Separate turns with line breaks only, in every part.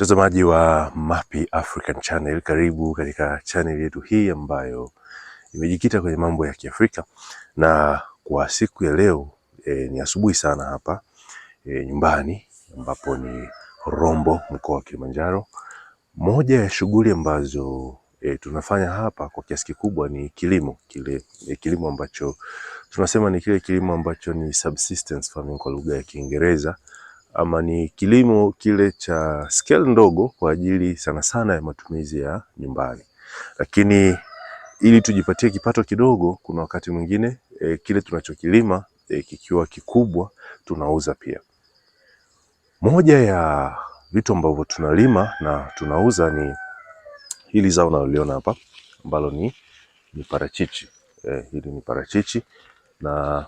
Mtazamaji wa Mapi African Channel, karibu katika channel yetu hii ambayo imejikita kwenye mambo ya Kiafrika. Na kwa siku ya leo ni asubuhi sana hapa nyumbani ambapo ni Rombo, mkoa wa Kilimanjaro. Moja ya shughuli ambazo tunafanya hapa kwa kiasi kikubwa ni kilimo. Kilimo ambacho tunasema ni kile kilimo ambacho ni subsistence farming kwa lugha ya Kiingereza, ama ni kilimo kile cha scale ndogo kwa ajili sana sana ya matumizi ya nyumbani. Lakini ili tujipatie kipato kidogo, kuna wakati mwingine kile tunachokilima kikiwa kikubwa tunauza pia. Moja ya vitu ambavyo tunalima na tunauza ni hili zao unaloliona hapa ambalo ni parachichi. Hili ni parachichi, na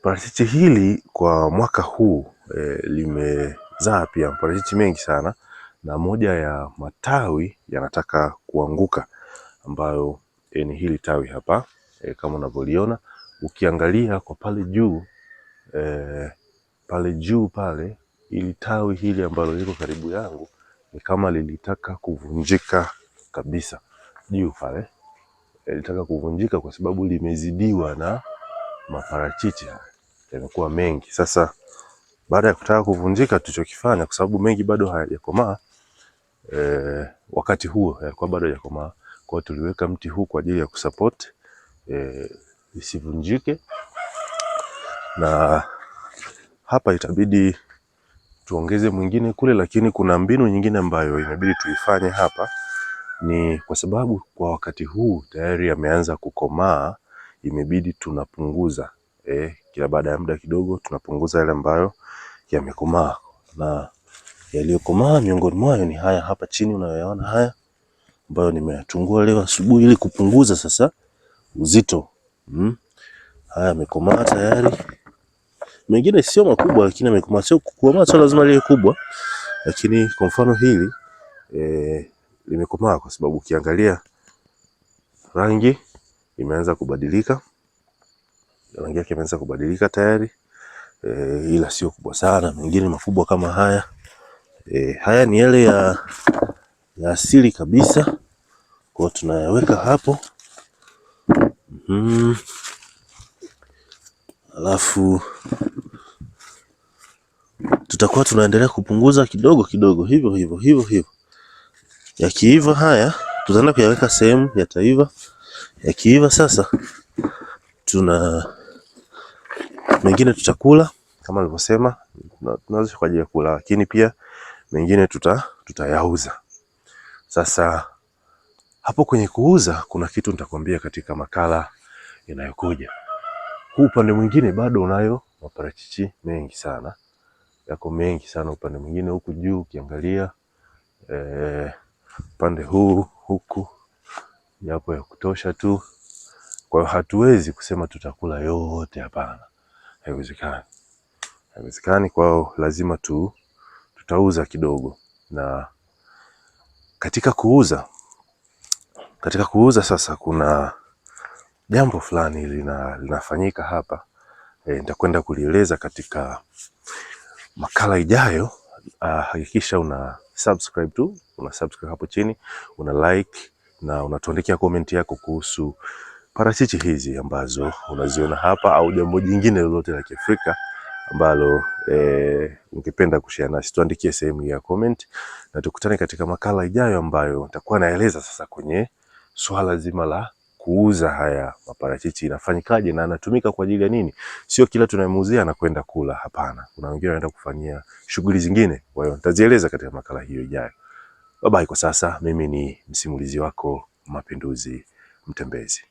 parachichi hili kwa mwaka huu limezaa pia parachichi mengi sana, na moja ya matawi yanataka kuanguka ambayo ni hili tawi hapa kama unavyoliona. Ukiangalia kwa pale juu pale, ili tawi hili ambalo liko karibu yangu ni kama lilitaka kuvunjika kabisa. Juu pale lilitaka kuvunjika kwa sababu limezidiwa na maparachichi yamekuwa mengi. Sasa baada ya kutaka kuvunjika, tulichokifanya, kwa sababu mengi bado hayajakomaa, wakati huo yalikuwa bado hayajakomaa, kwa hiyo tuliweka mti huu kwa ajili ya kusupport isivunjike. Na hapa itabidi tuongeze mwingine kule, lakini kuna mbinu nyingine ambayo inabidi tuifanye hapa. Ni kwa sababu kwa wakati huu tayari yameanza kukomaa, imebidi tunapunguza kila baada ya muda kidogo tunapunguza yale ambayo yamekomaa. Na yaliyokomaa miongoni mwayo ni haya hapa chini unayoyaona haya, ambayo nimeyachungua leo asubuhi ili kupunguza sasa uzito. Haya yamekomaa tayari. Mengine sio makubwa, lakini yamekomaa. Sio kukomaa sio lazima liwe kubwa, lakini kwa mfano hili limekomaa kwa sababu ukiangalia rangi imeanza kubadilika. Rangi yake imeanza kubadilika tayari, ila sio kubwa sana. Mengine makubwa kama haya. Haya ni yale ya asili kabisa, kwa tunayaweka hapo. Alafu tutakuwa tunaendelea kupunguza kidogo kidogo hivyo. Yakiiva haya tutaenda kuyaweka sehemu yataiva. Yakiiva sasa mengine tutakula kama nilivyosema, tunaweza kwa ajili ya kula, lakini pia mengine tutayauza. Sasa hapo kwenye kuuza kuna kitu nitakwambia katika makala inayokuja. Huu upande mwingine bado unayo maparachichi mengi sana, yako mengi sana upande mwingine huku juu. Ukiangalia upande huku yapo ya kutosha tu. Kwa hiyo hatuwezi kusema tutakula yote, hapana, haiwezekani. Kwa hiyo lazima tutauza kidogo. Na katika kuuza sasa kuna jambo fulani linafanyika hapa, nitakwenda kulieleza katika makala ijayo. Hakikisha una subscribe hapo chini, una like na unatuandikia comment yako kuhusu parachichi hizi ambazo unaziona hapa, au jambo jingine lolote la Kiafrika ambalo ungependa kushare nasi. Tuandikie sehemu ya comment, na tukutane katika makala ijayo ambayo nitakuwa naeleza sasa kwenye swala zima la kuuza haya maparachichi inafanyikaje na anatumika kwa ajili ya nini. Sio kila tunayemuuzia anakwenda kula, hapana. Kuna wengine wanaenda kufanyia shughuli zingine. Kwa hiyo nitazieleza katika makala hiyo ijayo. Bye bye kwa sasa. Mimi ni msimulizi wako Mapinduzi Mtembezi.